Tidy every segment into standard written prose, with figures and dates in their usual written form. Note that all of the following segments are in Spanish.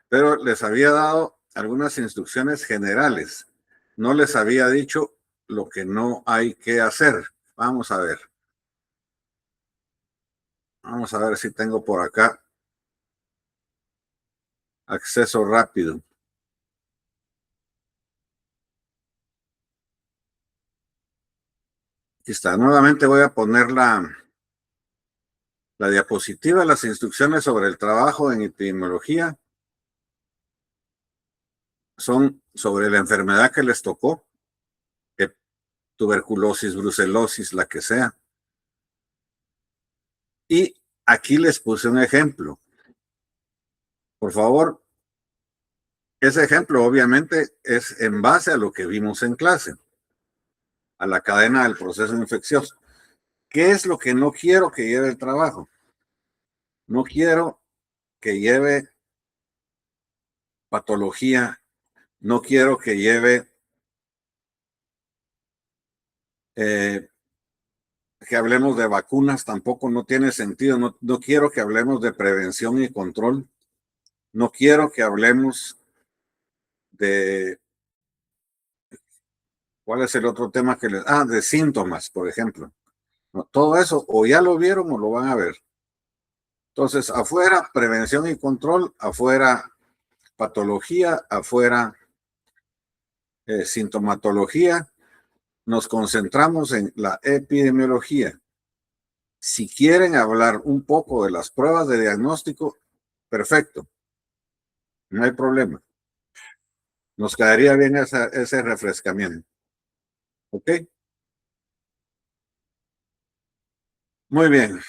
pero les había dado algunas instrucciones generales. No les había dicho lo que no hay que hacer. Vamos a ver. Vamos a ver si tengo por acá acceso rápido. Aquí está. Nuevamente voy a poner la diapositiva, las instrucciones sobre el trabajo en epidemiología. Son sobre la enfermedad que les tocó, tuberculosis, brucelosis, la que sea. Y aquí les puse un ejemplo. Por favor, ese ejemplo obviamente es en base a lo que vimos en clase, a la cadena del proceso infeccioso. ¿Qué es lo que no quiero que lleve el trabajo? No quiero que lleve patología, no quiero que lleve que hablemos de vacunas, tampoco no tiene sentido. No quiero que hablemos de prevención y control. No quiero que hablemos de, ¿cuál es el otro tema que les? De síntomas, por ejemplo. No, todo eso o ya lo vieron o lo van a ver. Entonces, afuera, prevención y control, afuera, patología, afuera, sintomatología. Nos concentramos en la epidemiología. Si quieren hablar un poco de las pruebas de diagnóstico, perfecto. No hay problema. Nos quedaría bien ese refrescamiento. ¿Ok? Muy bien.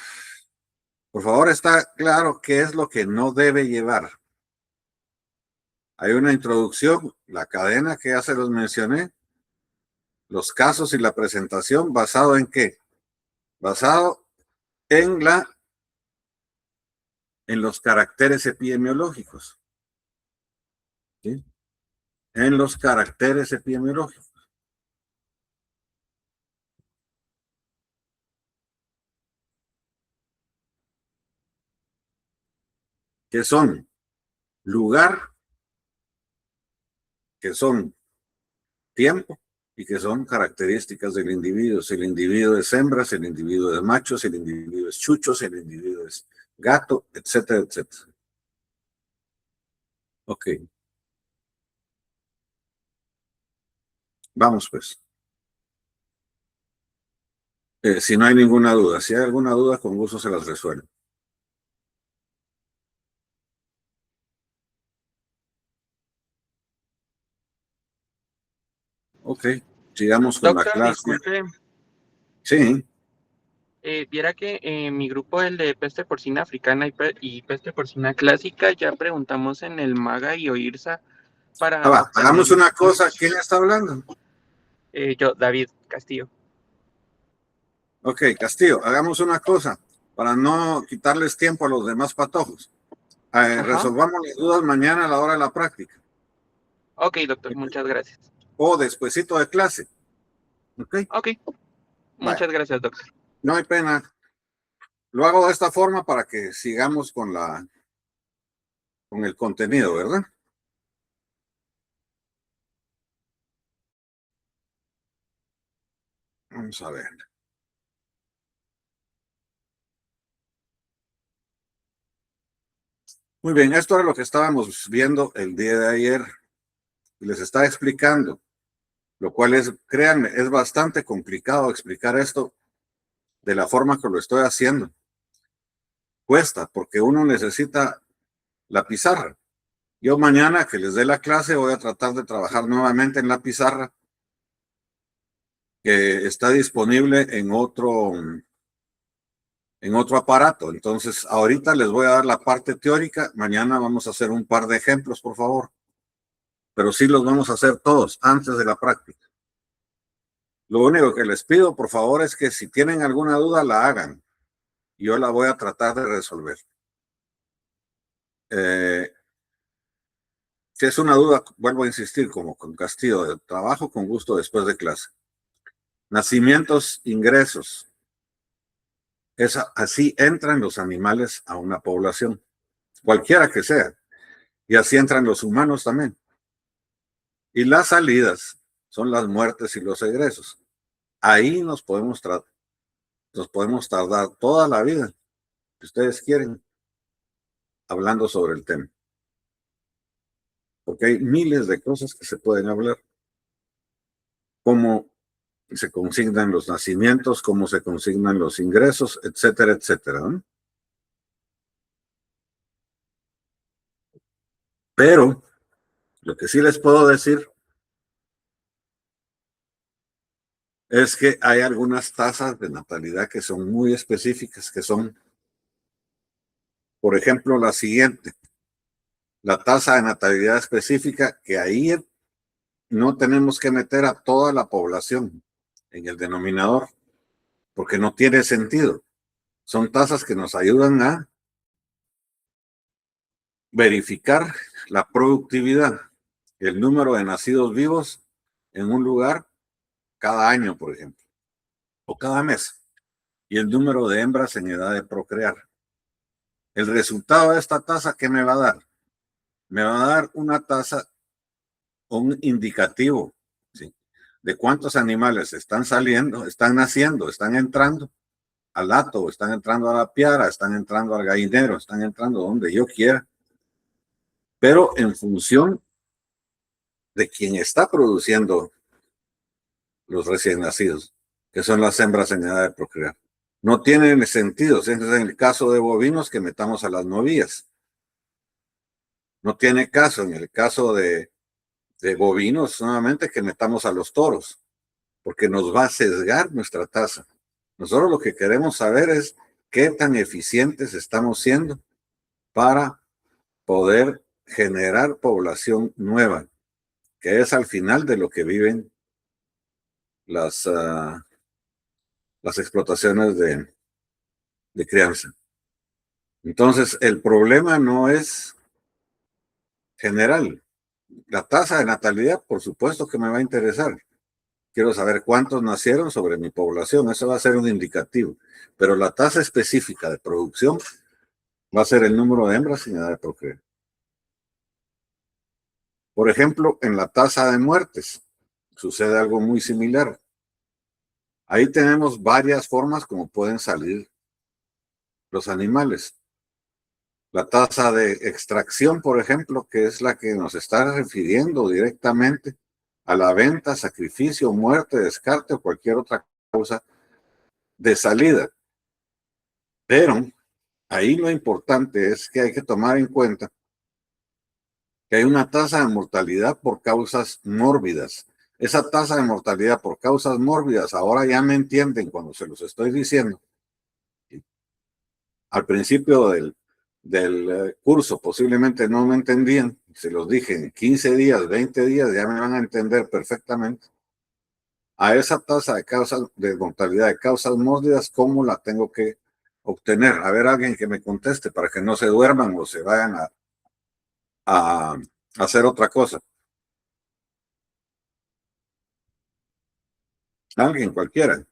Por favor, está claro qué es lo que no debe llevar. Hay una introducción, la cadena que ya se los mencioné, los casos y la presentación, ¿basado en qué? Basado en los caracteres epidemiológicos. ¿Sí? En los caracteres epidemiológicos. Que son lugar, que son tiempo y que son características del individuo. Si el individuo es hembra, si el individuo es macho, si el individuo es chucho, si el individuo es gato, etcétera, etcétera. Ok. Vamos pues. Si no hay ninguna duda, si hay alguna duda, con gusto se las resuelvo. Ok, sigamos con la Doctor, clase. disculpe, Sí. viera que en mi grupo, el de peste porcina africana y peste porcina clásica, ya preguntamos en el MAGA y OIRSA para Hagamos obtener una cosa. ¿Quién está hablando? yo, David Castillo. Ok, Castillo, hagamos una cosa para no quitarles tiempo a los demás patojos. Ajá. Resolvamos las dudas mañana a la hora de la práctica. Ok, doctor, muchas gracias. O despuesito de clase. Ok. Ok, Vale. muchas gracias, doctor. No hay pena. Lo hago de esta forma para que sigamos con el contenido, ¿verdad? Vamos a ver. Muy bien, esto era lo que estábamos viendo el día de ayer. Y les estaba explicando, lo cual es, créanme, es bastante complicado explicar esto de la forma que lo estoy haciendo. Cuesta, porque uno necesita la pizarra. Yo mañana que les dé la clase voy a tratar de trabajar nuevamente en la pizarra que está disponible en otro aparato. Entonces, ahorita les voy a dar la parte teórica. Mañana vamos a hacer un par de ejemplos, por favor. Pero sí los vamos a hacer todos antes de la práctica. Lo único que les pido, por favor, es que si tienen alguna duda, la hagan. Yo la voy a tratar de resolver. Si es una duda, vuelvo a insistir, como con Castillo, de trabajo con gusto después de clase. Nacimientos, ingresos. Así entran los animales a una población, cualquiera que sea. Y así entran los humanos también. Y las salidas son las muertes y los egresos. Ahí nos podemos tardar toda la vida, si ustedes quieren, hablando sobre el tema. Porque hay miles de cosas que se pueden hablar. Cómo se consignan los nacimientos, cómo se consignan los ingresos, etcétera, etcétera, ¿no? Pero lo que sí les puedo decir es que hay algunas tasas de natalidad que son muy específicas, que son, por ejemplo, la siguiente. La tasa de natalidad específica, que ahí no tenemos que meter a toda la población en el denominador, porque no tiene sentido. Son tasas que nos ayudan a verificar la productividad, el número de nacidos vivos en un lugar cada año, por ejemplo, o cada mes, y el número de hembras en edad de procrear. El resultado de esta tasa, ¿qué me va a dar? Me va a dar una tasa, un indicativo, ¿sí?, de cuántos animales están saliendo, están naciendo, están entrando al hato, están entrando a la piara, están entrando al gallinero, están entrando donde yo quiera, pero en función de quien está produciendo los recién nacidos, que son las hembras en edad de procrear. No tiene sentido, es en el caso de bovinos que metamos a las novillas. No tiene caso en el caso de bovinos, nuevamente, que metamos a los toros, porque nos va a sesgar nuestra tasa. Nosotros lo que queremos saber es qué tan eficientes estamos siendo para poder generar población nueva, que es al final de lo que viven las explotaciones de crianza. Entonces, el problema no es general. La tasa de natalidad, por supuesto que me va a interesar. Quiero saber cuántos nacieron sobre mi población. Eso va a ser un indicativo. Pero la tasa específica de producción va a ser el número de hembras sin edad de procrear. Por ejemplo, en la tasa de muertes sucede algo muy similar. Ahí tenemos varias formas como pueden salir los animales. La tasa de extracción, por ejemplo, que es la que nos está refiriendo directamente a la venta, sacrificio, muerte, descarte o cualquier otra causa de salida. Pero ahí lo importante es que hay que tomar en cuenta que hay una tasa de mortalidad por causas mórbidas. Esa tasa de mortalidad por causas mórbidas, ahora ya me entienden cuando se los estoy diciendo. Al principio del curso posiblemente no me entendían, se los dije en 15 días, 20 días, ya me van a entender perfectamente. A esa tasa de mortalidad de causas mórbidas, ¿cómo la tengo que obtener? A ver, alguien que me conteste para que no se duerman o se vayan a hacer otra cosa. Alguien, cualquiera.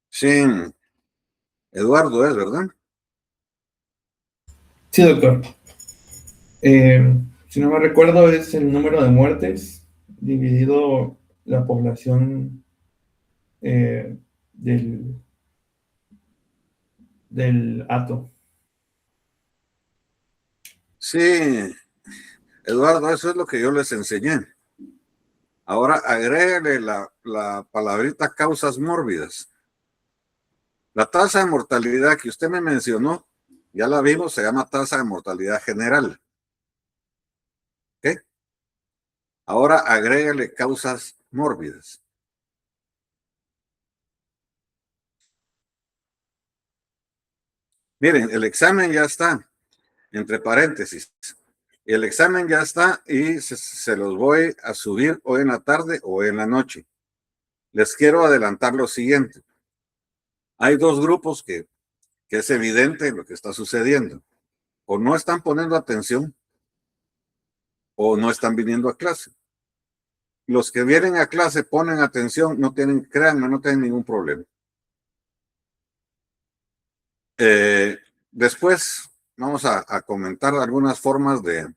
Sí, Eduardo es, ¿verdad? Sí, doctor. Si no me recuerdo, es el número de muertes dividido la población eh, del, del hato. Sí, Eduardo, eso es lo que yo les enseñé. Ahora agrégale la palabrita causas mórbidas. La tasa de mortalidad que usted me mencionó, ya la vimos, se llama tasa de mortalidad general. ¿Ok? Ahora agrégale causas mórbidas. Miren, el examen ya está, entre paréntesis. El examen ya está y se los voy a subir hoy en la tarde o en la noche. Les quiero adelantar lo siguiente. Hay dos grupos que que es evidente lo que está sucediendo. O no están poniendo atención o no están viniendo a clase. Los que vienen a clase ponen atención, no tienen, créanme, no tienen ningún problema. Después vamos a comentar algunas formas de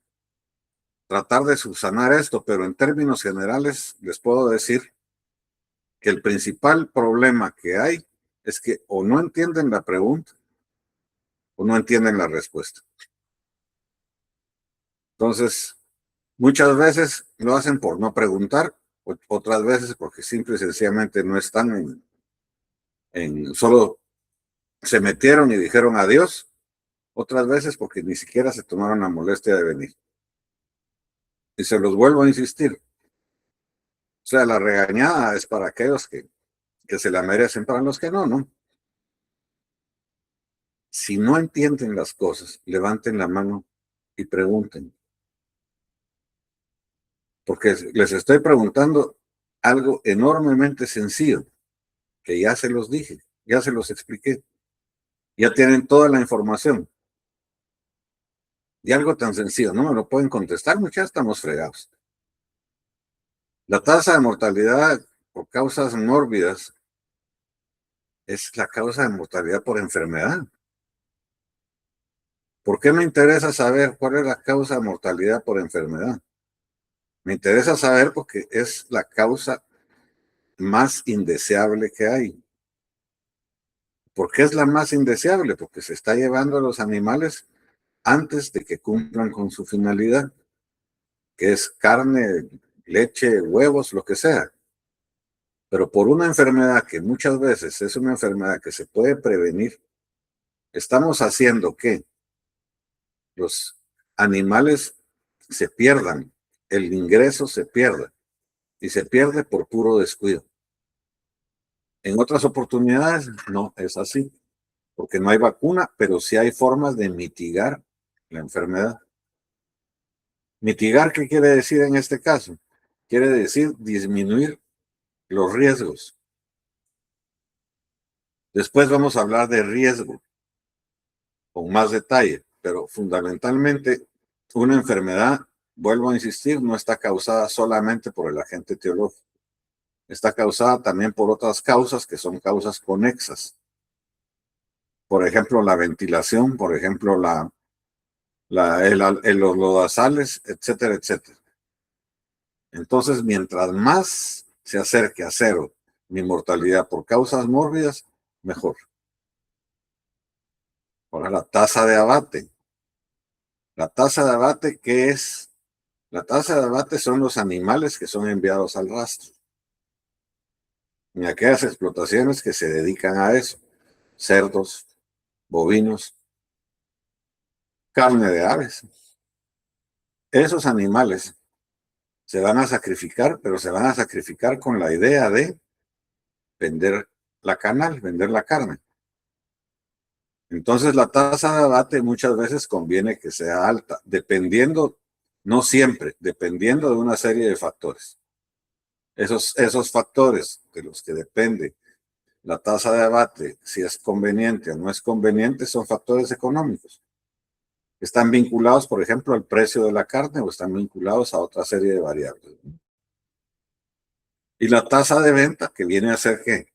tratar de subsanar esto, pero en términos generales les puedo decir que el principal problema que hay es que o no entienden la pregunta o no entienden la respuesta. Entonces, muchas veces lo hacen por no preguntar, otras veces porque simple y sencillamente no están solo se metieron y dijeron adiós, otras veces porque ni siquiera se tomaron la molestia de venir. Y se los vuelvo a insistir. O sea, la regañada es para aquellos que se la merecen, para los que no, ¿no? Si no entienden las cosas, levanten la mano y pregunten. Porque les estoy preguntando algo enormemente sencillo, que ya se los dije, ya se los expliqué. Ya tienen toda la información. Y algo tan sencillo, no me lo pueden contestar, muchachos, estamos fregados. La tasa de mortalidad por causas mórbidas es la causa de mortalidad por enfermedad. ¿Por qué me interesa saber cuál es la causa de mortalidad por enfermedad? Me interesa saber porque es la causa más indeseable que hay. ¿Por qué es la más indeseable? Porque se está llevando a los animales antes de que cumplan con su finalidad, que es carne, leche, huevos, lo que sea. Pero por una enfermedad que muchas veces es una enfermedad que se puede prevenir, estamos haciendo que los animales se pierdan, el ingreso se pierda, y se pierde por puro descuido. En otras oportunidades no es así, porque no hay vacuna, pero sí hay formas de mitigar la enfermedad. ¿Mitigar qué quiere decir en este caso? Quiere decir disminuir los riesgos. Después vamos a hablar de riesgo con más detalle, pero fundamentalmente una enfermedad, vuelvo a insistir, no está causada solamente por el agente etiológico. Está causada también por otras causas que son causas conexas. Por ejemplo, la ventilación, por ejemplo, los lodazales, etcétera, etcétera. Entonces, mientras más se acerque a cero mi mortalidad por causas mórbidas, mejor. Ahora, la tasa de abate. La tasa de abate, ¿qué es? La tasa de abate son los animales que son enviados al rastro. Y aquellas explotaciones que se dedican a eso. Cerdos, bovinos, carne de aves. Esos animales se van a sacrificar, pero se van a sacrificar con la idea de vender la canal, vender la carne. Entonces la tasa de abate muchas veces conviene que sea alta, dependiendo, no siempre, dependiendo de una serie de factores. Esos factores de los que depende la tasa de abate, si es conveniente o no es conveniente, son factores económicos. Están vinculados, por ejemplo, al precio de la carne o están vinculados a otra serie de variables. Y la tasa de venta, que viene a ser ¿qué?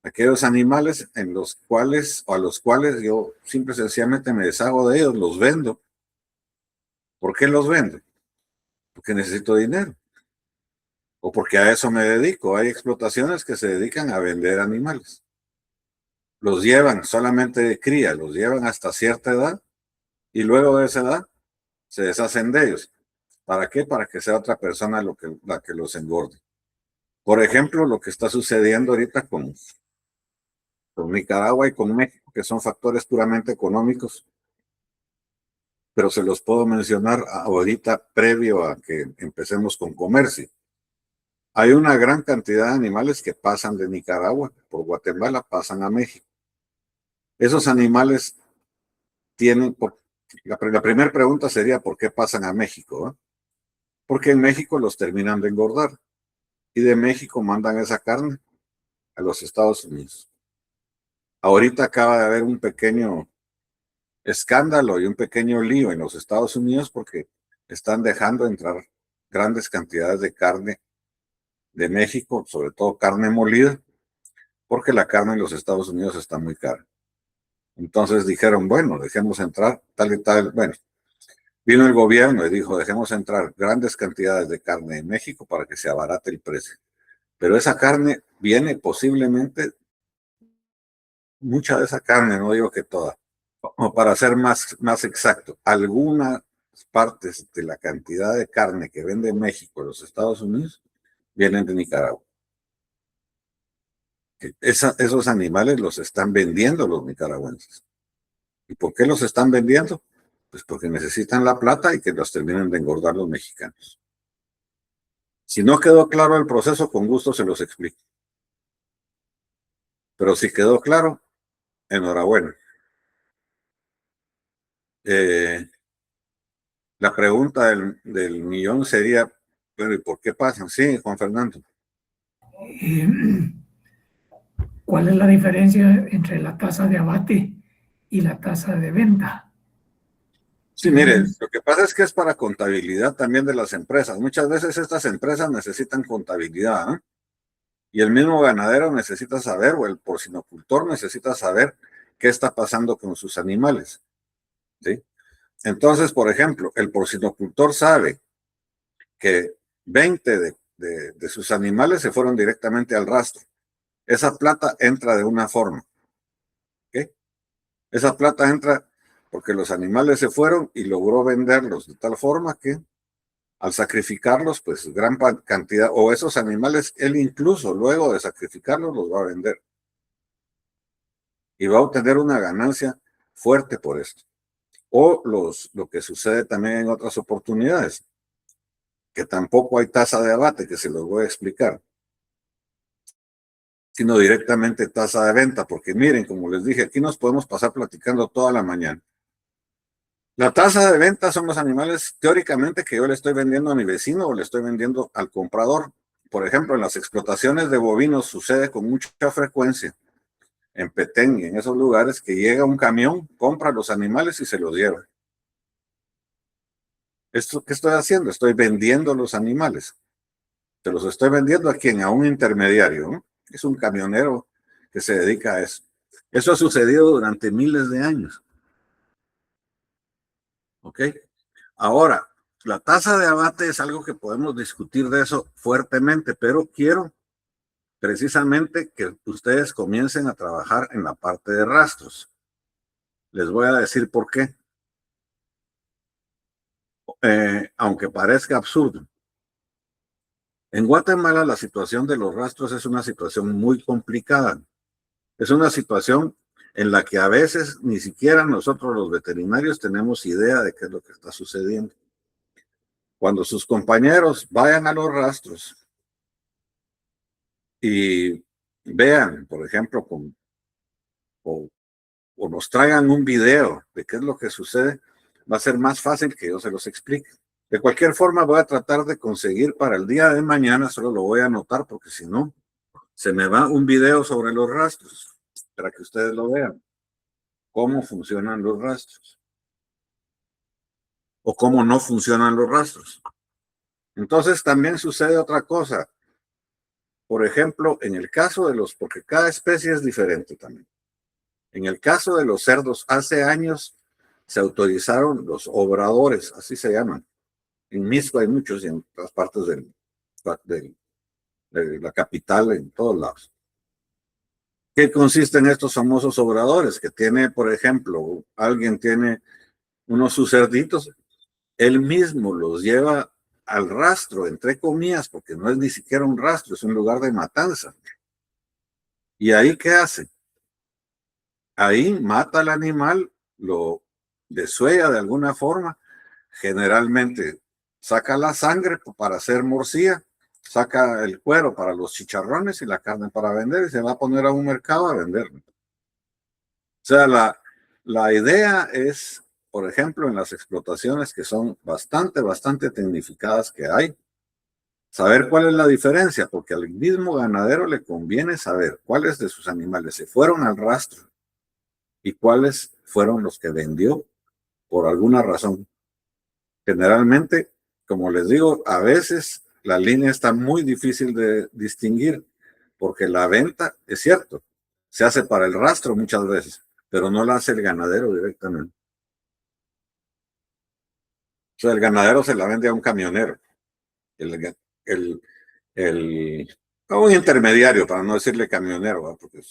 Aquellos animales en los cuales, o a los cuales yo simple y sencillamente me deshago de ellos, los vendo. ¿Por qué los vendo? Porque necesito dinero. O porque a eso me dedico. Hay explotaciones que se dedican a vender animales. Los llevan solamente de cría, los llevan hasta cierta edad y luego de esa edad se deshacen de ellos. ¿Para qué? Para que sea otra persona la que los engorde. Por ejemplo, lo que está sucediendo ahorita con Nicaragua y con México, que son factores puramente económicos, pero se los puedo mencionar ahorita previo a que empecemos con comercio. Hay una gran cantidad de animales que pasan de Nicaragua por Guatemala, pasan a México. Esos animales tienen, la primera pregunta sería ¿por qué pasan a México? ¿Eh? Porque en México los terminan de engordar y de México mandan esa carne a los Estados Unidos. Ahorita acaba de haber un pequeño escándalo y un pequeño lío en los Estados Unidos porque están dejando entrar grandes cantidades de carne de México, sobre todo carne molida, porque la carne en los Estados Unidos está muy cara. Entonces dijeron, bueno, dejemos entrar tal y tal. Bueno, vino el gobierno y dijo, dejemos entrar grandes cantidades de carne en México para que se abarate el precio. Pero esa carne viene posiblemente, mucha de esa carne, no digo que toda, o para ser más exacto, algunas partes de la cantidad de carne que vende México en los Estados Unidos vienen de Nicaragua. Esos animales los están vendiendo los nicaragüenses. ¿Y por qué los están vendiendo? Pues porque necesitan la plata y que los terminen de engordar los mexicanos. Si no quedó claro el proceso, con gusto se los explico. Pero si quedó claro, enhorabuena. La pregunta del millón sería, bueno, ¿y por qué pasan? Sí, Juan Fernando. ¿Cuál es la diferencia entre la tasa de abate y la tasa de venta? Sí, mire, lo que pasa es que es para contabilidad también de las empresas. Muchas veces estas empresas necesitan contabilidad, ¿eh? Y el mismo ganadero necesita saber, o el porcinocultor necesita saber qué está pasando con sus animales, ¿sí? Entonces, por ejemplo, el porcinocultor sabe que 20 de sus animales se fueron directamente al rastro. Esa plata entra de una forma, ¿ok? Esa plata entra porque los animales se fueron y logró venderlos de tal forma que al sacrificarlos, pues gran cantidad, o esos animales, él incluso luego de sacrificarlos los va a vender. Y va a obtener una ganancia fuerte por esto. O lo que sucede también en otras oportunidades, que tampoco hay tasa de abate, que se los voy a explicar, sino directamente tasa de venta, porque miren, como les dije, aquí nos podemos pasar platicando toda la mañana. La tasa de venta son los animales teóricamente que yo le estoy vendiendo a mi vecino o le estoy vendiendo al comprador. Por ejemplo, en las explotaciones de bovinos sucede con mucha frecuencia, en Petén y en esos lugares, que llega un camión, compra los animales y se los lleva. ¿Esto qué estoy haciendo? Estoy vendiendo los animales. Se los estoy vendiendo a quien, a un intermediario, ¿no? Es un camionero que se dedica a eso. Eso ha sucedido durante miles de años. ¿Ok? Ahora, la tasa de abate es algo que podemos discutir de eso fuertemente, pero quiero precisamente que ustedes comiencen a trabajar en la parte de rastros. Les voy a decir por qué. Aunque parezca absurdo. En Guatemala la situación de los rastros es una situación muy complicada. Es una situación en la que a veces ni siquiera nosotros los veterinarios tenemos idea de qué es lo que está sucediendo. Cuando sus compañeros vayan a los rastros y vean, por ejemplo, o nos traigan un video de qué es lo que sucede, va a ser más fácil que yo se los explique. De cualquier forma, voy a tratar de conseguir para el día de mañana, solo lo voy a anotar porque si no, se me va un video sobre los rastros, para que ustedes lo vean, cómo funcionan los rastros, o cómo no funcionan los rastros. Entonces también sucede otra cosa. Por ejemplo, en el caso de porque cada especie es diferente también. En el caso de los cerdos, hace años se autorizaron los obradores, así se llaman. En Misco hay muchos y en otras partes de la capital, en todos lados. ¿Qué consisten estos famosos obradores? Que tiene, por ejemplo, alguien tiene sus cerditos, él mismo los lleva al rastro, entre comillas, porque no es ni siquiera un rastro, es un lugar de matanza. ¿Y ahí qué hace? Ahí mata al animal, lo desuella de alguna forma, generalmente saca la sangre para hacer morcilla, saca el cuero para los chicharrones y la carne para vender y se va a poner a un mercado a venderlo. O sea, la idea es, por ejemplo, en las explotaciones que son bastante tecnificadas que hay, saber cuál es la diferencia, porque al mismo ganadero le conviene saber cuáles de sus animales se fueron al rastro y cuáles fueron los que vendió por alguna razón. Generalmente, como les digo, a veces la línea está muy difícil de distinguir, porque la venta, es cierto, se hace para el rastro muchas veces, pero no la hace el ganadero directamente. O sea, el ganadero se la vende a un camionero, el, a un intermediario, para no decirle camionero, ¿verdad? Porque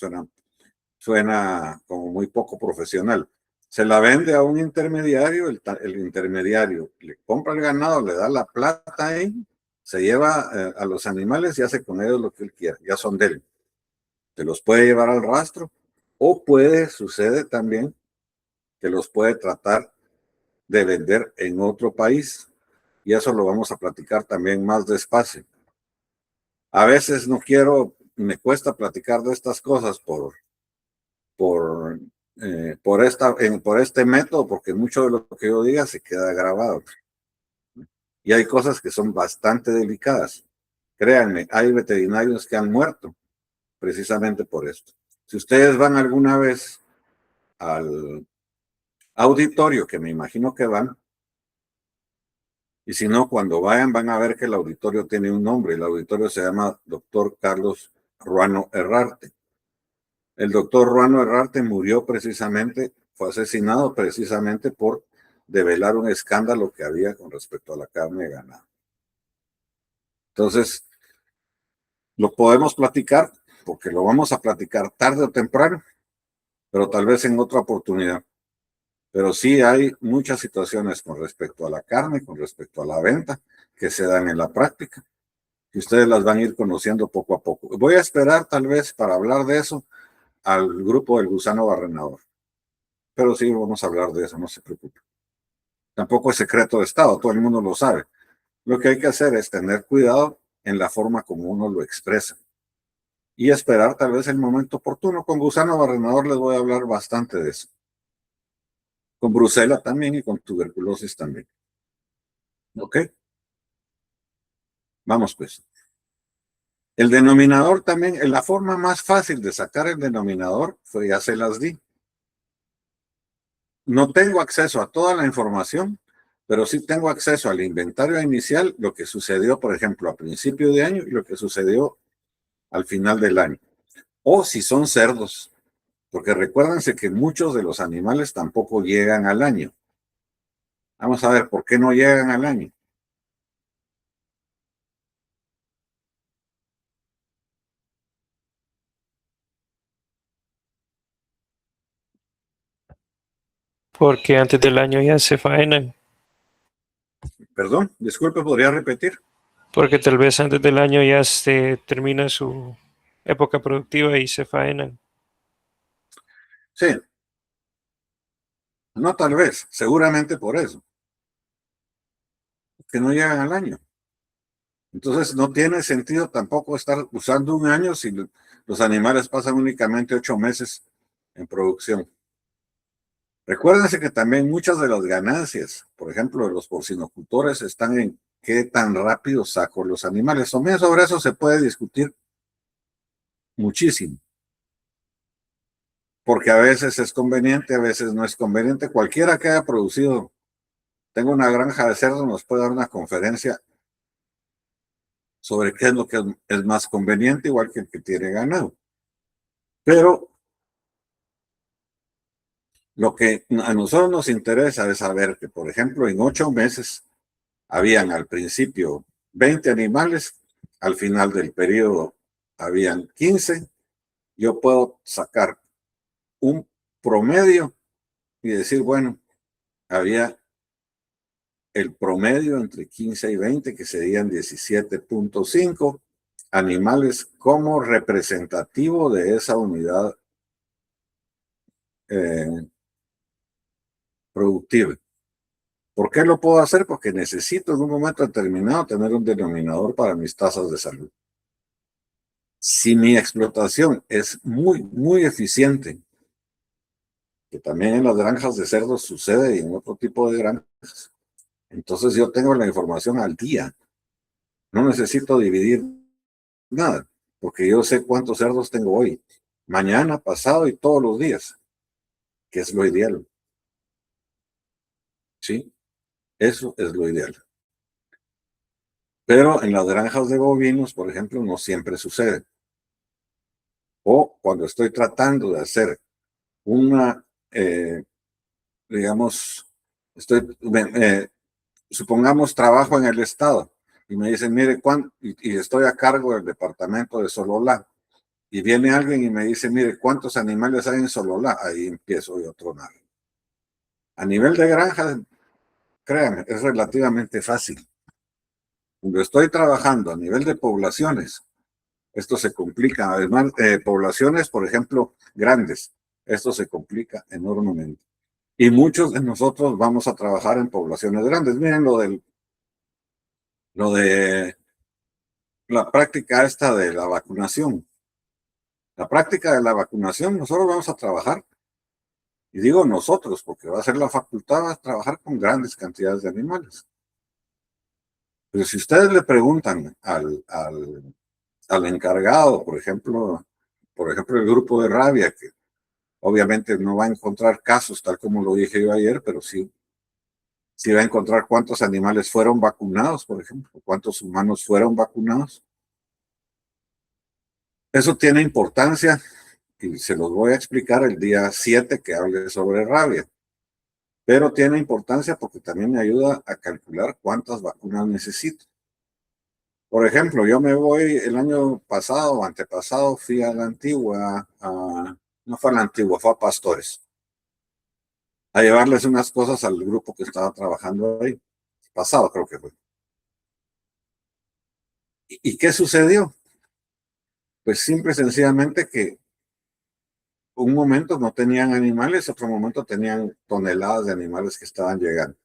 suena como muy poco profesional. Se la vende a un intermediario, el intermediario le compra el ganado, le da la plata ahí, se lleva a los animales y hace con ellos lo que él quiera, ya son de él. Se los puede llevar al rastro, o sucede también que los puede tratar de vender en otro país, y eso lo vamos a platicar también más despacio. A veces me cuesta platicar de estas cosas por este método, porque mucho de lo que yo diga se queda grabado. Y hay cosas que son bastante delicadas. Créanme, hay veterinarios que han muerto precisamente por esto. Si ustedes van alguna vez al auditorio, que me imagino que van, y si no, cuando vayan van a ver que el auditorio tiene un nombre. El auditorio se llama Dr. Carlos Ruano Herrarte. El doctor Ruano Herrarte fue asesinado precisamente por develar un escándalo que había con respecto a la carne de ganado. Entonces, lo podemos platicar, porque lo vamos a platicar tarde o temprano, pero tal vez en otra oportunidad. Pero sí hay muchas situaciones con respecto a la carne, con respecto a la venta, que se dan en la práctica, y ustedes las van a ir conociendo poco a poco. Voy a esperar tal vez para hablar de eso al grupo del gusano barrenador. Pero sí vamos a hablar de eso, no se preocupe. Tampoco es secreto de Estado, todo el mundo lo sabe. Lo que hay que hacer es tener cuidado en la forma como uno lo expresa y esperar tal vez el momento oportuno. Con gusano barrenador les voy a hablar bastante de eso. Con brucela también y con tuberculosis también. ¿Ok? Vamos pues. El denominador también, la forma más fácil de sacar el denominador, ya se las di. No tengo acceso a toda la información, pero sí tengo acceso al inventario inicial, lo que sucedió, por ejemplo, a principio de año y lo que sucedió al final del año. O si son cerdos, porque recuérdense que muchos de los animales tampoco llegan al año. Vamos a ver por qué no llegan al año. Porque antes del año ya se faenan. Perdón, disculpe, ¿podría repetir? Porque tal vez antes del año ya se termina su época productiva y se faenan. Sí. No, tal vez, seguramente por eso. Que no llegan al año. Entonces no tiene sentido tampoco estar usando un año si los animales pasan únicamente 8 meses en producción. Recuérdense que también muchas de las ganancias, por ejemplo, de los porcinocultores, están en qué tan rápido saco los animales. También sobre eso se puede discutir muchísimo. Porque a veces es conveniente, a veces no es conveniente. Cualquiera que haya producido, tengo una granja de cerdos, nos puede dar una conferencia sobre qué es lo que es más conveniente, igual que el que tiene ganado. Pero lo que a nosotros nos interesa es saber que, por ejemplo, en 8 meses habían al principio 20 animales, al final del periodo habían 15. Yo puedo sacar un promedio y decir, bueno, había el promedio entre 15 y 20, que serían 17.5 animales como representativo de esa unidad productiva. ¿Por qué lo puedo hacer? Porque necesito en un momento determinado tener un denominador para mis tasas de salud. Si mi explotación es muy, muy eficiente, que también en las granjas de cerdos sucede y en otro tipo de granjas, entonces yo tengo la información al día. No necesito dividir nada, porque yo sé cuántos cerdos tengo hoy, mañana, pasado y todos los días. que es lo ideal. ¿Sí? Eso es lo ideal. Pero en las granjas de bovinos, por ejemplo, no siempre sucede. O cuando estoy tratando de hacer una, digamos, supongamos trabajo en el estado y me dicen, mire, y estoy a cargo del departamento de Sololá, y viene alguien y me dice, mire, ¿cuántos animales hay en Sololá? Ahí empiezo yo a tronar. A nivel de granja, créanme, es relativamente fácil. Cuando estoy trabajando a nivel de poblaciones, esto se complica. Además, poblaciones, por ejemplo, grandes, esto se complica enormemente. Y muchos de nosotros vamos a trabajar en poblaciones grandes. Miren lo de la práctica esta de la vacunación. La práctica de la vacunación, nosotros vamos a trabajar, y digo nosotros, porque va a ser la facultad, va a trabajar con grandes cantidades de animales. Pero si ustedes le preguntan al encargado, por ejemplo, el grupo de rabia, que obviamente no va a encontrar casos tal como lo dije yo ayer, pero sí va a encontrar cuántos animales fueron vacunados, por ejemplo, cuántos humanos fueron vacunados. Eso tiene importancia y se los voy a explicar el día 7 que hable sobre rabia. Pero tiene importancia porque también me ayuda a calcular cuántas vacunas necesito. Por ejemplo, yo me voy el año pasado o antepasado, fui a la Antigua, no fue a la Antigua, fue a Pastores, a llevarles unas cosas al grupo que estaba trabajando ahí. Pasado creo que fue. ¿Y qué sucedió? Pues simple y sencillamente que un momento no tenían animales, otro momento tenían toneladas de animales que estaban llegando.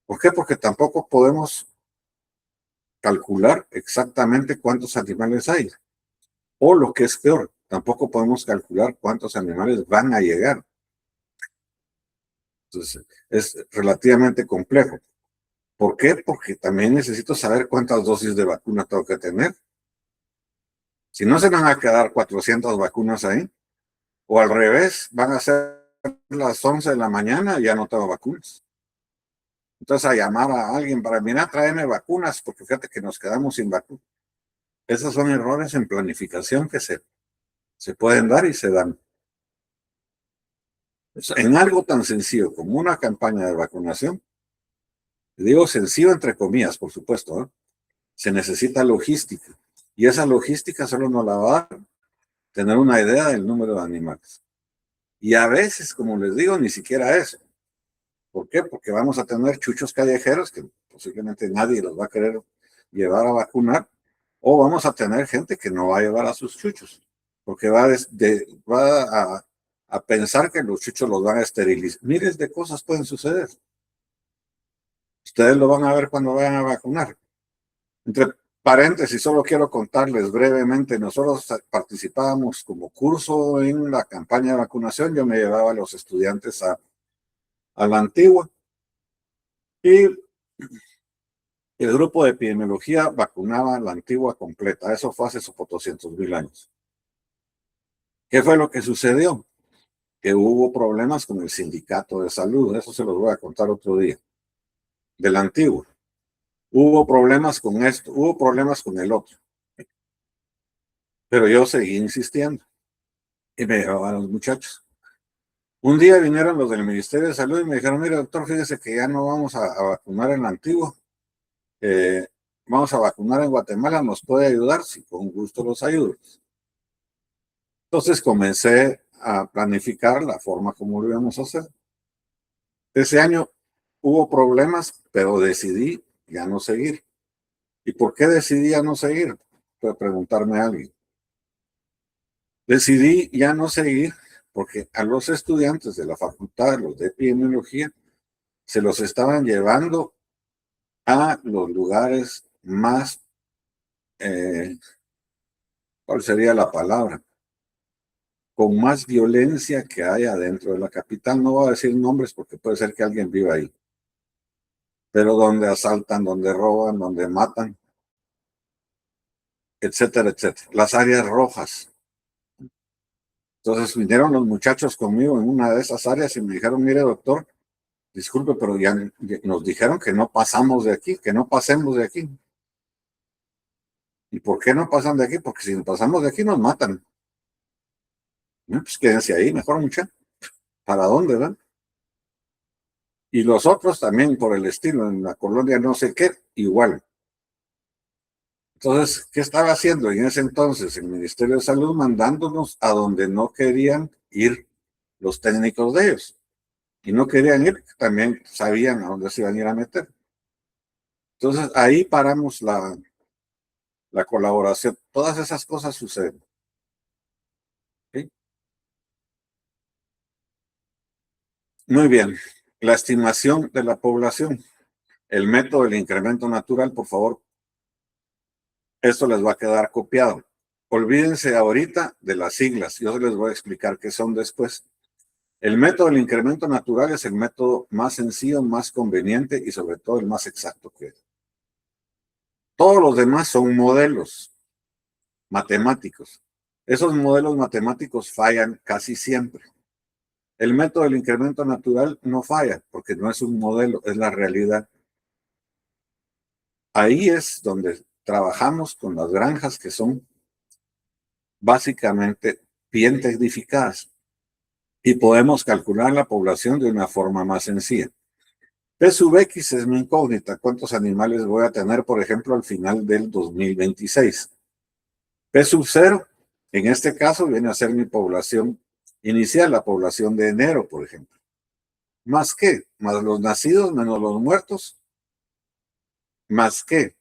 ¿Por qué? Porque tampoco podemos calcular exactamente cuántos animales hay. O lo que es peor, tampoco podemos calcular cuántos animales van a llegar. Entonces, es relativamente complejo. ¿Por qué? Porque también necesito saber cuántas dosis de vacuna tengo que tener. Si no, se van a quedar 400 vacunas ahí. O al revés, van a ser las 11 de la mañana y ya no tengo vacunas. Entonces a llamar a alguien para, mira, tráeme vacunas, porque fíjate que nos quedamos sin vacunas. Esos son errores en planificación que se pueden dar y se dan. En algo tan sencillo como una campaña de vacunación, digo sencillo entre comillas, por supuesto, ¿eh? Se necesita logística. Y esa logística solo nos la va a dar tener una idea del número de animales. Y a veces, como les digo, ni siquiera eso. ¿Por qué? Porque vamos a tener chuchos callejeros que posiblemente nadie los va a querer llevar a vacunar, o vamos a tener gente que no va a llevar a sus chuchos, porque va a pensar que los chuchos los van a esterilizar. Miles de cosas pueden suceder. Ustedes lo van a ver cuando vayan a vacunar. Entre paréntesis, solo quiero contarles brevemente, nosotros participábamos como curso en la campaña de vacunación, yo me llevaba a los estudiantes a la Antigua, y el grupo de epidemiología vacunaba a la Antigua completa. Eso fue hace 200,000 años. ¿Qué fue lo que sucedió? Que hubo problemas con el sindicato de salud, eso se los voy a contar otro día, de la Antigua. Hubo problemas con esto, hubo problemas con el otro. Pero yo seguí insistiendo y me llevaban a los muchachos. Un día vinieron los del Ministerio de Salud y me dijeron, mire doctor, fíjese que ya no vamos a vacunar en la Antigua. Vamos a vacunar en Guatemala, ¿nos puede ayudar? Sí, con gusto los ayudo. Entonces comencé a planificar la forma como lo íbamos a hacer. Ese año hubo problemas, pero decidí ya no seguir. ¿Y por qué decidí ya no seguir? Puede preguntarme a alguien. Decidí ya no seguir porque a los estudiantes de la facultad, los de epidemiología, se los estaban llevando a los lugares más, ¿cuál sería la palabra? Con más violencia que hay adentro de la capital. No voy a decir nombres porque puede ser que alguien viva ahí. Pero donde asaltan, donde roban, donde matan, etcétera, etcétera. Las áreas rojas. Entonces vinieron los muchachos conmigo en una de esas áreas y me dijeron, mire doctor, disculpe, pero ya nos dijeron que no pasamos de aquí, que no pasemos de aquí. ¿Y por qué no pasan de aquí? Porque si pasamos de aquí nos matan. Pues quédense ahí, mejor mucha. ¿Para dónde, verdad? Y los otros también por el estilo, en la colonia no sé qué, igual. Entonces, ¿qué estaba haciendo en ese entonces el Ministerio de Salud? Mandándonos a donde no querían ir los técnicos de ellos. Y no querían ir, también sabían a dónde se iban a ir a meter. Entonces, ahí paramos la colaboración. Todas esas cosas suceden. ¿Sí? Muy bien. La estimación de la población. El método del incremento natural, por favor. Esto les va a quedar copiado. Olvídense ahorita de las siglas. Yo les voy a explicar qué son después. El método del incremento natural es el método más sencillo, más conveniente y sobre todo el más exacto que hay. Todos los demás son modelos matemáticos. Esos modelos matemáticos fallan casi siempre. El método del incremento natural no falla porque no es un modelo, es la realidad. Ahí es donde trabajamos con las granjas que son básicamente bien tecnificadas y podemos calcular la población de una forma más sencilla. P sub X es mi incógnita. ¿Cuántos animales voy a tener, por ejemplo, al final del 2026? P sub 0, en este caso, viene a ser mi población inicial, la población de enero, por ejemplo. ¿Más qué? Más los nacidos menos los muertos. ¿Más qué?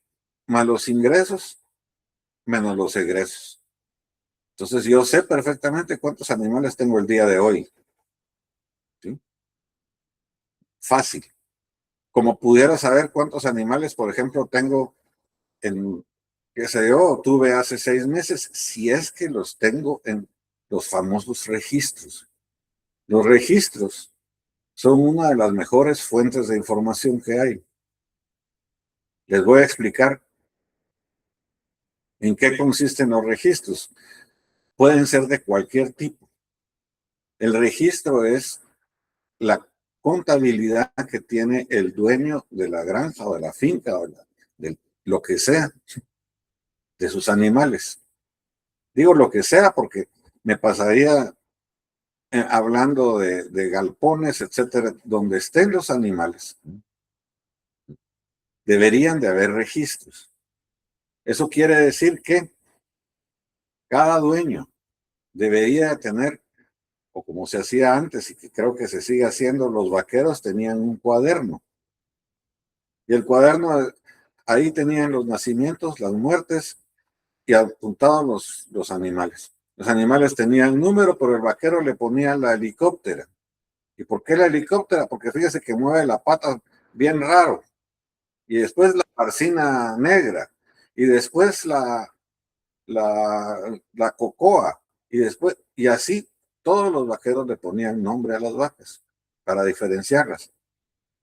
Más los ingresos menos los egresos. Entonces yo sé perfectamente cuántos animales tengo el día de hoy. ¿Sí? Fácil. Como pudiera saber cuántos animales, por ejemplo, tengo en, qué sé yo, tuve hace 6 meses, si es que los tengo en los famosos registros. Los registros son una de las mejores fuentes de información que hay. Les voy a explicar en qué consisten los registros. Pueden ser de cualquier tipo. El registro es la contabilidad que tiene el dueño de la granja o de la finca o de lo que sea, de sus animales. Digo lo que sea porque me pasaría hablando de galpones, etcétera, donde estén los animales. Deberían de haber registros. Eso quiere decir que cada dueño debería tener, o como se hacía antes y que creo que se sigue haciendo, los vaqueros tenían un cuaderno. Y el cuaderno, ahí tenían los nacimientos, las muertes y apuntados los animales. Los animales tenían número, pero el vaquero le ponía la helicóptera. ¿Y por qué la helicóptera? Porque fíjese que mueve la pata bien raro. Y después la barcina negra. Y después la cocoa. Y después, y así todos los vaqueros le ponían nombre a las vacas para diferenciarlas.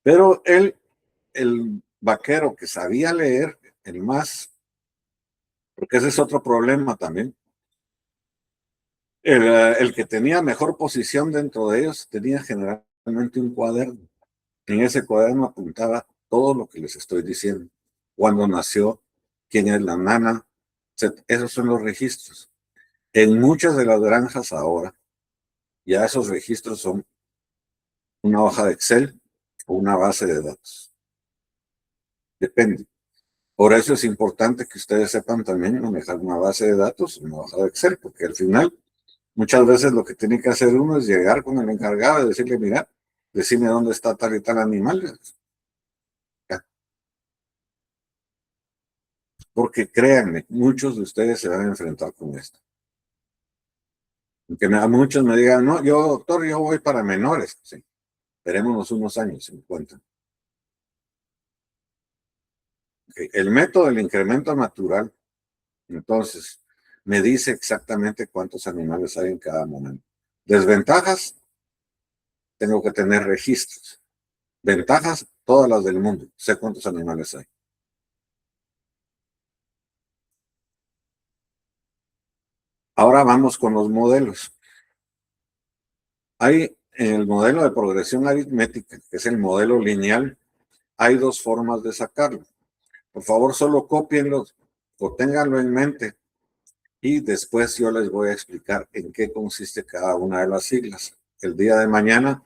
Pero el vaquero que sabía leer, el más, porque ese es otro problema también, el que tenía mejor posición dentro de ellos tenía generalmente un cuaderno. En ese cuaderno apuntaba todo lo que les estoy diciendo. Cuándo nació, quién es la nana, esos son los registros. En muchas de las granjas ahora, ya esos registros son una hoja de Excel o una base de datos. Depende. Por eso es importante que ustedes sepan también manejar una base de datos, una hoja de Excel, porque al final, muchas veces lo que tiene que hacer uno es llegar con el encargado y decirle, mira, decime dónde está tal y tal animal. Porque créanme, muchos de ustedes se van a enfrentar con esto. Aunque muchos me digan, no, yo, doctor, yo voy para menores. Sí, esperémonos unos años, se encuentran. Okay. El método del incremento natural, entonces, me dice exactamente cuántos animales hay en cada momento. Desventajas, tengo que tener registros. Ventajas, todas las del mundo. Sé cuántos animales hay. Ahora vamos con los modelos. Hay en el modelo de progresión aritmética, que es el modelo lineal, hay dos formas de sacarlo. Por favor, solo cópienlo o ténganlo en mente y después yo les voy a explicar en qué consiste cada una de las siglas. El día de mañana,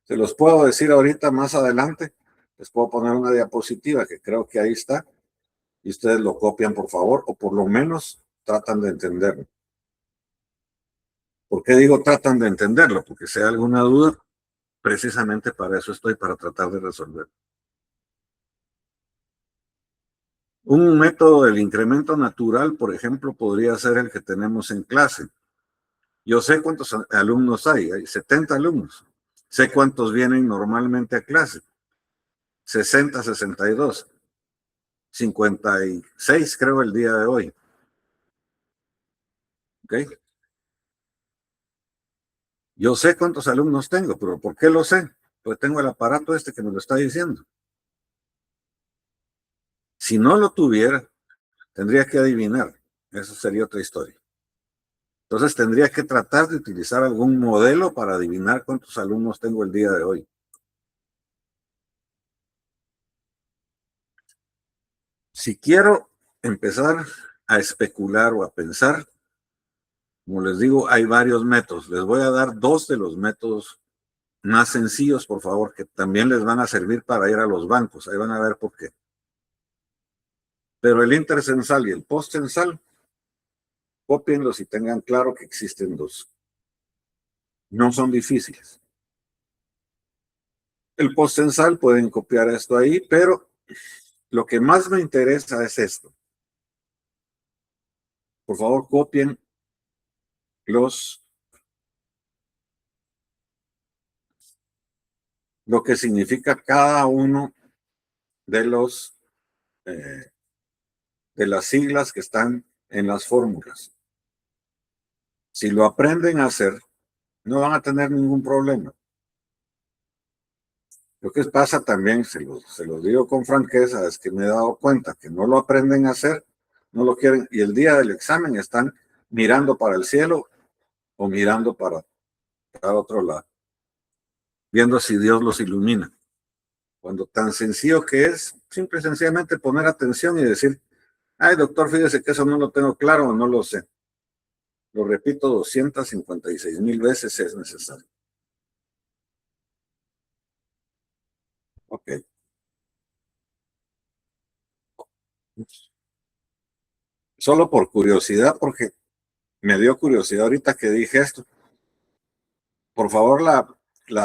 se los puedo decir ahorita más adelante, les puedo poner una diapositiva que creo que ahí está y ustedes lo copian por favor o por lo menos tratan de entenderlo. ¿Por qué digo tratan de entenderlo? Porque si hay alguna duda, precisamente para eso estoy, para tratar de resolver. Un método del incremento natural, por ejemplo, podría ser el que tenemos en clase. Yo sé cuántos alumnos hay 70 alumnos. Sé cuántos vienen normalmente a clase. 60, 62. 56 creo el día de hoy. ¿Ok? Yo sé cuántos alumnos tengo, pero ¿por qué lo sé? Pues tengo el aparato este que me lo está diciendo. Si no lo tuviera, tendría que adivinar. Eso sería otra historia. Entonces tendría que tratar de utilizar algún modelo para adivinar cuántos alumnos tengo el día de hoy. Si quiero empezar a especular o a pensar, como les digo, hay varios métodos. Les voy a dar dos de los métodos más sencillos, por favor, que también les van a servir para ir a los bancos. Ahí van a ver por qué. Pero el intercensal y el postcensal, cópienlos y tengan claro que existen dos. No son difíciles. El postcensal pueden copiar esto ahí, pero lo que más me interesa es esto. Por favor, copien lo que significa cada uno de de las siglas que están en las fórmulas. Si lo aprenden a hacer, no van a tener ningún problema. Lo que pasa también, se los digo con franqueza, es que me he dado cuenta que no lo aprenden a hacer, no lo quieren, y el día del examen están mirando para el cielo o mirando para otro lado, viendo si Dios los ilumina. Cuando tan sencillo que es, simple y sencillamente poner atención y decir, ay, doctor, fíjese que eso no lo tengo claro o no lo sé. Lo repito 256,000 veces si es necesario. Ok. Solo por curiosidad, porque me dio curiosidad ahorita que dije esto. Por favor, la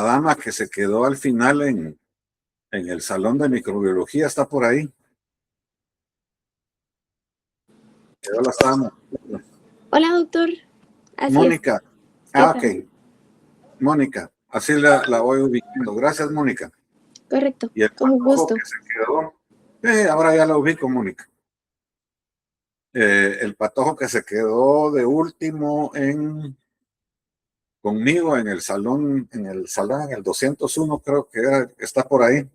dama que se quedó al final en el salón de microbiología está por ahí. Yo la estaba. Hola, doctor. Así Mónica. ¿Qué Ah, tal? ok. Mónica. Así la voy ubicando. Gracias, Mónica. Correcto, Y el con patojo gusto. que se quedó. Ahora ya la ubico, Mónica. El patojo que se quedó de último conmigo en el salón, en el 201, creo que está por ahí.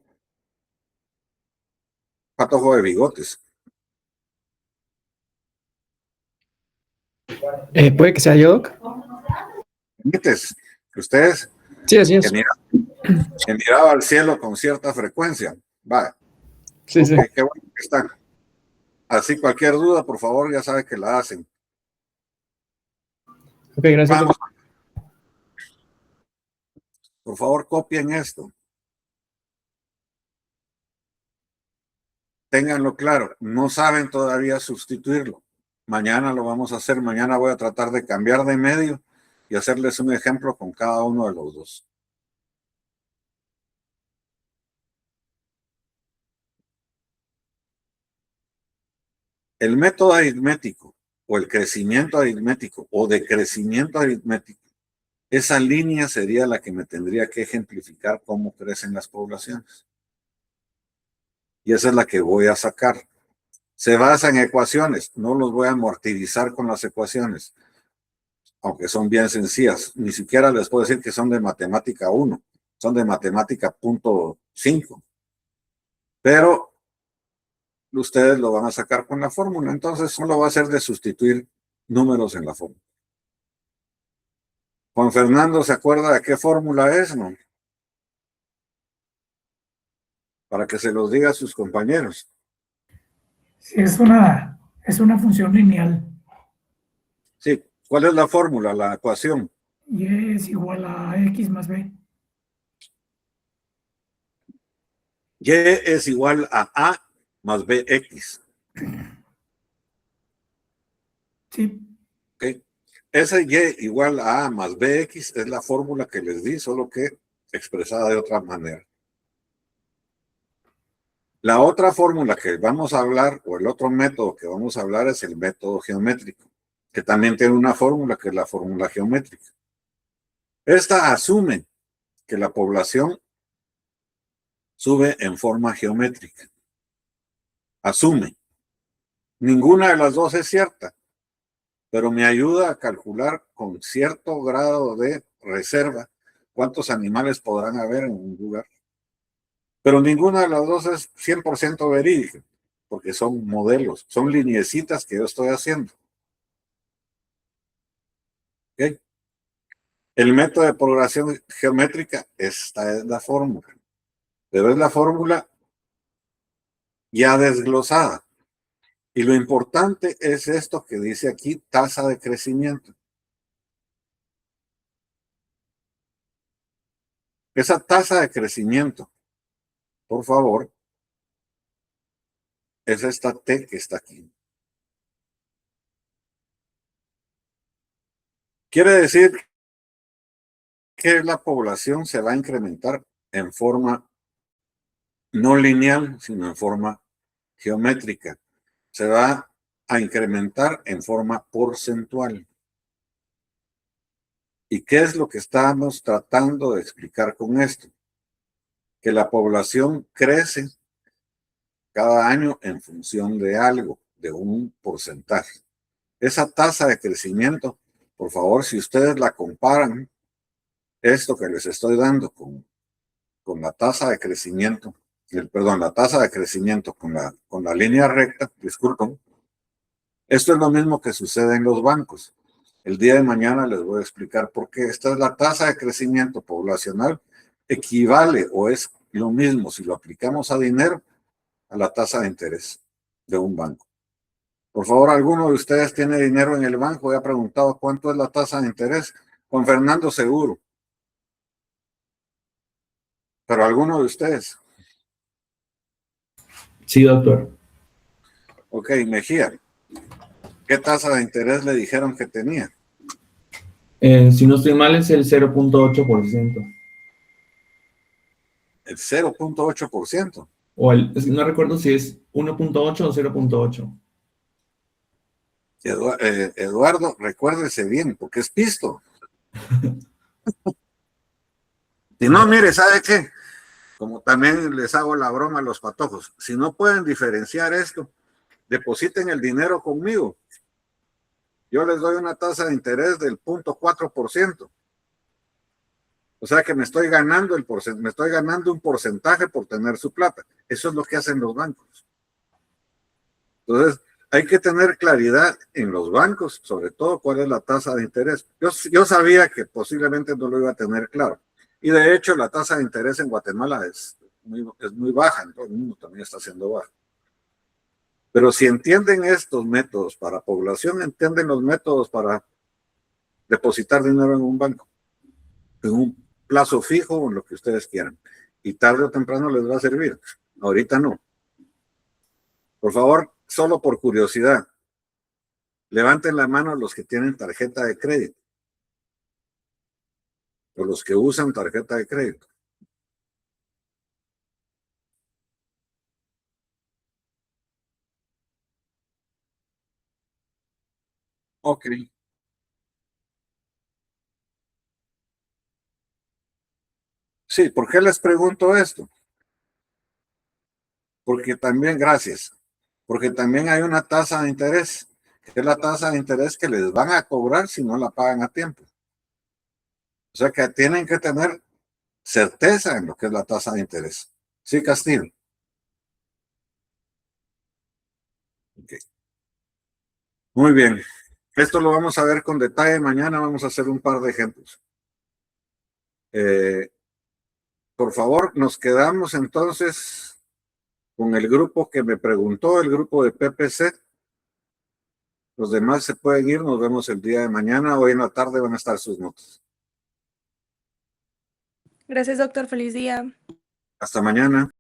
Patojo de bigotes. ¿Puede que sea yo, Doc? Permites que ustedes Sí, así es. que miraba al cielo con cierta frecuencia. Vale. Sí, sí. Qué bueno que están. Así cualquier duda, por favor, ya sabe que la hacen. Ok, gracias. Vamos. Por favor, copien esto. Ténganlo claro, no saben todavía sustituirlo. Mañana lo vamos a hacer, mañana voy a tratar de cambiar de medio y hacerles un ejemplo con cada uno de los dos. El método aritmético o el crecimiento aritmético o decrecimiento aritmético, esa línea sería la que me tendría que ejemplificar cómo crecen las poblaciones. Y esa es la que voy a sacar. Se basa en ecuaciones, no los voy a martirizar con las ecuaciones, aunque son bien sencillas. Ni siquiera les puedo decir que son de matemática 1, son de matemática .5. Pero ustedes lo van a sacar con la fórmula, entonces solo va a ser de sustituir números en la fórmula. Juan Fernando se acuerda de qué fórmula es, ¿no? Para que se los diga a sus compañeros. Sí, es una función lineal. Sí, ¿cuál es la fórmula, la ecuación? Y es igual a X más B. Y es igual a A más BX. Sí, ¿Ok? Ese Y igual a A más BX es la fórmula que les di, solo que expresada de otra manera. La otra fórmula que vamos a hablar, o el otro método que vamos a hablar, es el método geométrico, que también tiene una fórmula, que es la fórmula geométrica. Esta asume que la población sube en forma geométrica. Asume. Ninguna de las dos es cierta, pero me ayuda a calcular con cierto grado de reserva cuántos animales podrán haber en un lugar. Pero ninguna de las dos es 100% verídica, porque son modelos, son lineecitas que yo estoy haciendo. ¿Okay? El método de progresión geométrica, esta es la fórmula. Pero es la fórmula ya desglosada. Y lo importante es esto que dice aquí, tasa de crecimiento. Esa tasa de crecimiento, por favor, es esta T que está aquí. Quiere decir que la población se va a incrementar en forma no lineal, sino en forma geométrica. Se va a incrementar en forma porcentual. ¿Y qué es lo que estamos tratando de explicar con esto? Que la población crece cada año en función de algo, de un porcentaje. Esa tasa de crecimiento, por favor, si ustedes la comparan, esto que les estoy dando con la tasa de crecimiento, la tasa de crecimiento con la línea recta, disculpen, esto es lo mismo que sucede en los bancos. El día de mañana les voy a explicar por qué. Esta es la tasa de crecimiento poblacional, equivale o es lo mismo si lo aplicamos a dinero a la tasa de interés de un banco. Por favor, ¿alguno de ustedes tiene dinero en el banco? He preguntado cuánto es la tasa de interés. Con Fernando seguro. Pero alguno de ustedes. Sí, doctor. Ok, Mejía. ¿Qué tasa de interés le dijeron que tenía? Si no estoy mal, es el 0.8%. El 0.8%. No recuerdo si es 1.8 o 0.8. Eduardo, recuérdese bien, porque es pisto. Si no, mire, ¿sabe qué? Como también les hago la broma a los patojos, si no pueden diferenciar esto, depositen el dinero conmigo. Yo les doy una tasa de interés del 0.4%. O sea que me estoy ganando un porcentaje por tener su plata. Eso es lo que hacen los bancos. Entonces, hay que tener claridad en los bancos, sobre todo cuál es la tasa de interés. Yo sabía que posiblemente no lo iba a tener claro. Y de hecho, la tasa de interés en Guatemala es muy baja, en todo el mundo también está siendo baja. Pero si entienden estos métodos para población, entienden los métodos para depositar dinero en un banco, en un plazo fijo o en lo que ustedes quieran. Y tarde o temprano les va a servir. Ahorita no. Por favor, solo por curiosidad, levanten la mano los que tienen tarjeta de crédito o los que usan tarjeta de crédito. Ok. Sí, ¿por qué les pregunto esto? Porque también, gracias, porque también hay una tasa de interés, que es la tasa de interés que les van a cobrar si no la pagan a tiempo. O sea que tienen que tener certeza en lo que es la tasa de interés. Sí, Castillo. Okay. Muy bien. Esto lo vamos a ver con detalle. Mañana vamos a hacer un par de ejemplos. Por favor, nos quedamos entonces con el grupo que me preguntó, el grupo de PPC. Los demás se pueden ir, nos vemos el día de mañana. Hoy en la tarde van a estar sus notas. Gracias, doctor. Feliz día. Hasta mañana.